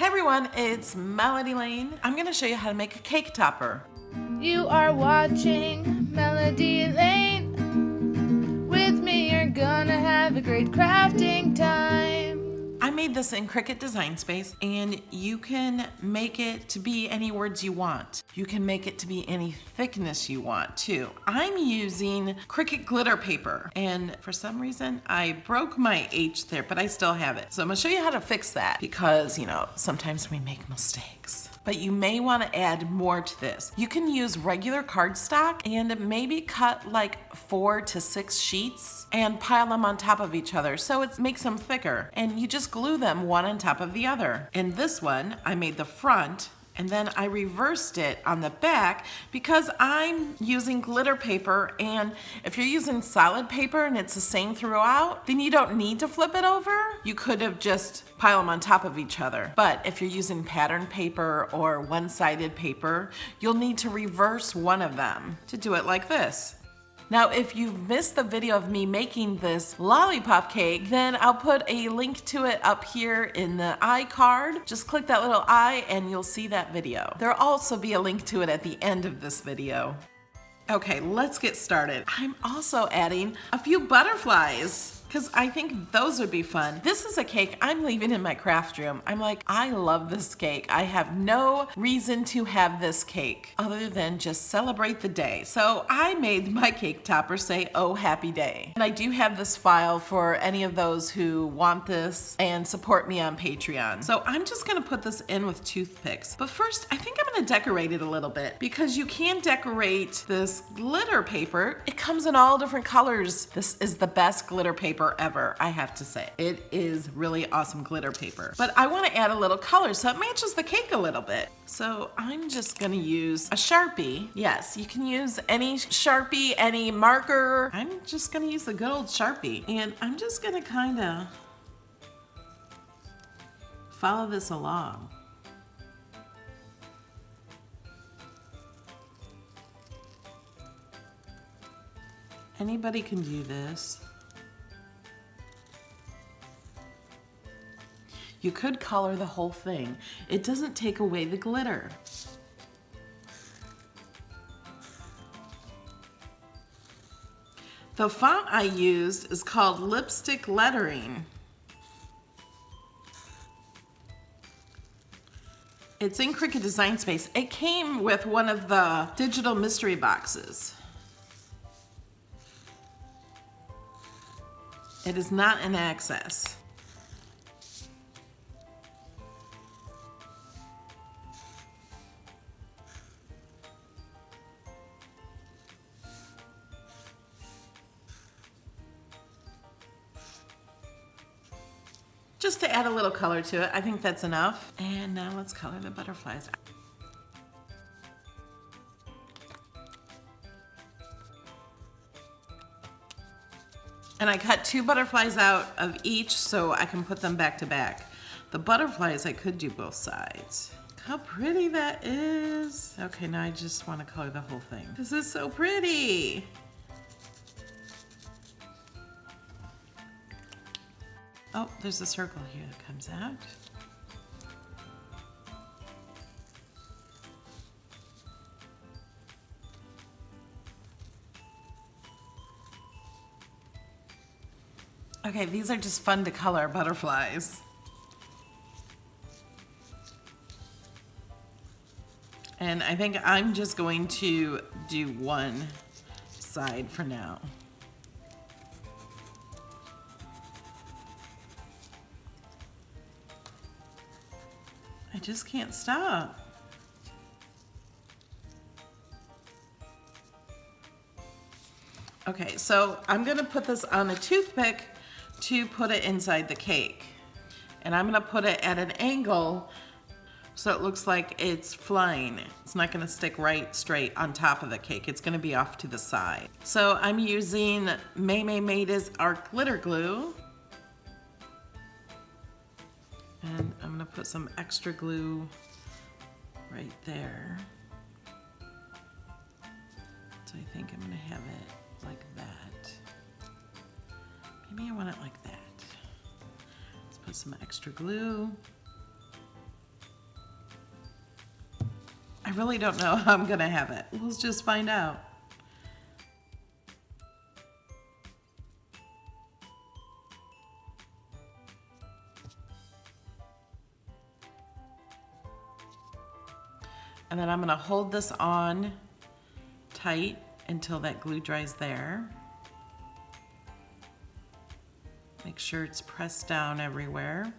Hey everyone, it's Melody Lane. I'm going to show you how to make a cake topper. You are watching Melody Lane. With me you're gonna have a great crafting time. I made this in Cricut Design Space, and you can make it to be any words you want. You can make it to be any thickness you want too. I'm using Cricut glitter paper, and for some reason I broke my H there, but I still have it. So I'm gonna show you how to fix that because, sometimes we make mistakes. But you may want to add more to this. You can use regular cardstock and maybe cut like 4 to 6 sheets and pile them on top of each other so it makes them thicker. And you just glue them one on top of the other. In this one, I made the front and then I reversed it on the back because I'm using glitter paper, and if you're using solid paper and it's the same throughout, then you don't need to flip it over. You could have just piled them on top of each other. But if you're using pattern paper or one-sided paper, you'll need to reverse one of them to do it like this. Now, if you've missed the video of me making this lollipop cake, then I'll put a link to it up here in the iCard. Just click that little I and you'll see that video. There'll also be a link to it at the end of this video. Okay, let's get started. I'm also adding a few butterflies because I think those would be fun. This is a cake I'm leaving in my craft room. I'm like, I love this cake. I have no reason to have this cake other than just celebrate the day. So I made my cake topper say, oh, happy day. And I do have this file for any of those who want this and support me on Patreon. So I'm just gonna put this in with toothpicks. But first, I think I'm gonna decorate it a little bit because you can decorate this glitter paper. It comes in all different colors. This is the best glitter paper ever, I have to say. It is really awesome glitter paper. But I want to add a little color so it matches the cake a little bit. So I'm just going to use a Sharpie. Yes, you can use any Sharpie, any marker. I'm just going to use the good old Sharpie. And I'm just going to kind of follow this along. Anybody can do this. You could color the whole thing. It doesn't take away the glitter. The font I used is called Lipstick Lettering. It's in Cricut Design Space. It came with one of the digital mystery boxes. It is not in Access. Just to add a little color to it, I think that's enough. And now let's color the butterflies. And I cut 2 butterflies out of each so I can put them back to back. The butterflies, I could do both sides. Look how pretty that is. Okay, now I just want to color the whole thing. This is so pretty. Oh, there's a circle here that comes out. Okay, these are just fun to color butterflies. And I think I'm just going to do one side for now. I just can't stop. Okay, so I'm gonna put this on a toothpick to put it inside the cake. And I'm gonna put it at an angle so it looks like it's flying. It's not gonna stick right straight on top of the cake. It's gonna be off to the side. So I'm using May's Art Glitter Glue. And I'm gonna put some extra glue right there. So I think I'm gonna have it like that. Maybe I want it like that. Let's put some extra glue. I really don't know how I'm gonna have it. We'll just find out. And then I'm gonna hold this on tight until that glue dries there. Make sure it's pressed down everywhere.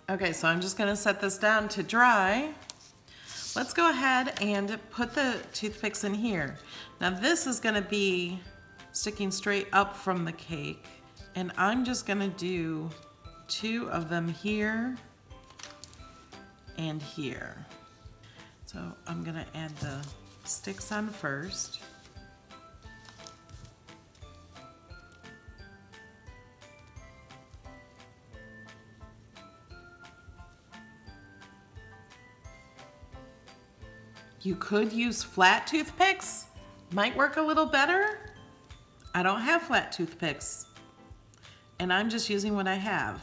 Okay, so I'm just gonna set this down to dry. Let's go ahead and put the toothpicks in here. Now this is gonna be sticking straight up from the cake, and I'm just gonna do 2 of them here and here. So I'm gonna add the sticks on first. You could use flat toothpicks, might work a little better. I don't have flat toothpicks, and I'm just using what I have.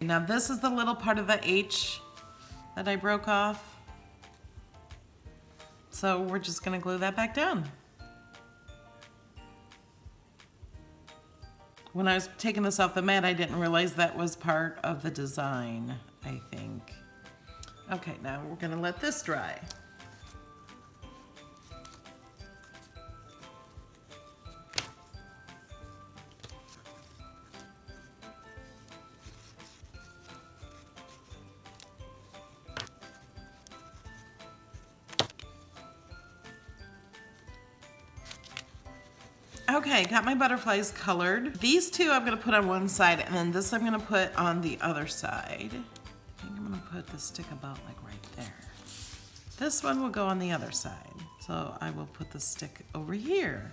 Now this is the little part of the H that I broke off. So we're just gonna glue that back down. When I was taking this off the mat, I didn't realize that was part of the design, I think. Okay, now we're gonna let this dry. Okay, got my butterflies colored. These 2 I'm gonna put on one side, and then this I'm gonna put on the other side. I think I'm gonna put the stick about like right there. This one will go on the other side. So I will put the stick over here.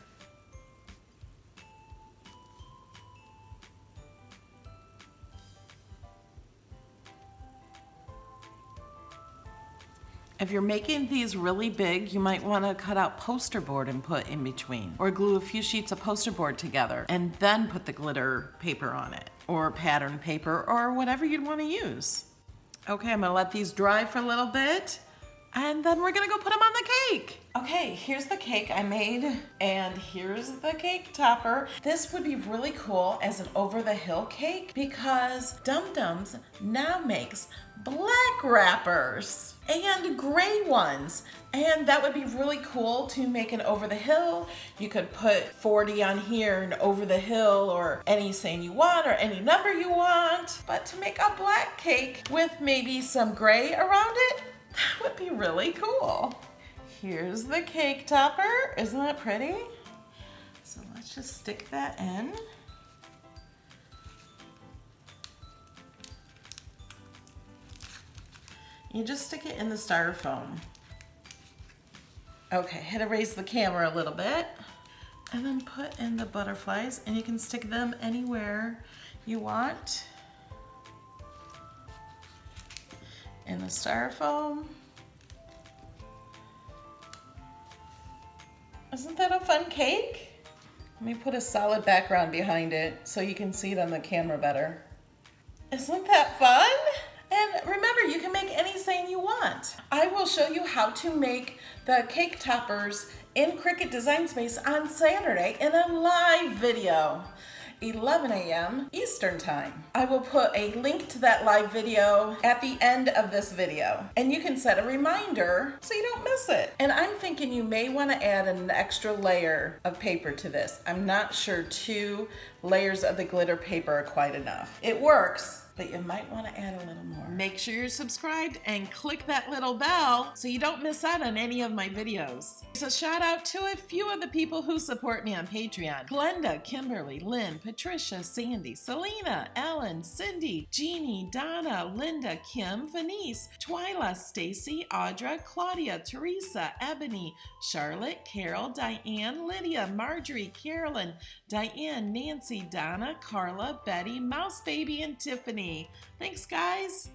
If you're making these really big, you might want to cut out poster board and put in between, or glue a few sheets of poster board together and then put the glitter paper on it, or pattern paper, or whatever you'd want to use. Okay, I'm gonna let these dry for a little bit, and then we're gonna go put them on the cake. Okay, here's the cake I made, and here's the cake topper. This would be really cool as an over-the-hill cake because Dum Dums now makes black wrappers and gray ones, and that would be really cool to make an over the hill. You could put 40 on here and over the hill, or any saying you want, or any number you want. But to make a black cake with maybe some gray around it, that would be really cool. Here's the cake topper. Isn't that pretty? So let's just stick that in. You just stick it in the styrofoam. Okay, had to raise the camera a little bit. And then put in the butterflies, and you can stick them anywhere you want. In the styrofoam. Isn't that a fun cake? Let me put a solid background behind it so you can see it on the camera better. Isn't that fun? And remember, you can make any saying you want. I will show you how to make the cake toppers in Cricut Design Space on Saturday in a live video, 11 a.m. Eastern Time. I will put a link to that live video at the end of this video, and you can set a reminder so you don't miss it. And I'm thinking you may want to add an extra layer of paper to this. I'm not sure 2 layers of the glitter paper are quite enough. It works, but you might want to add a little more. Make sure you're subscribed and click that little bell so you don't miss out on any of my videos. So shout out to a few of the people who support me on Patreon. Glenda, Kimberly, Lynn, Patricia, Sandy, Selena, Ellen, Cindy, Jeannie, Donna, Linda, Kim, Venice, Twyla, Stacy, Audra, Claudia, Teresa, Ebony, Charlotte, Carol, Diane, Lydia, Marjorie, Carolyn, Diane, Nancy, Donna, Carla, Betty, Mouse Baby, and Tiffany. Thanks, guys.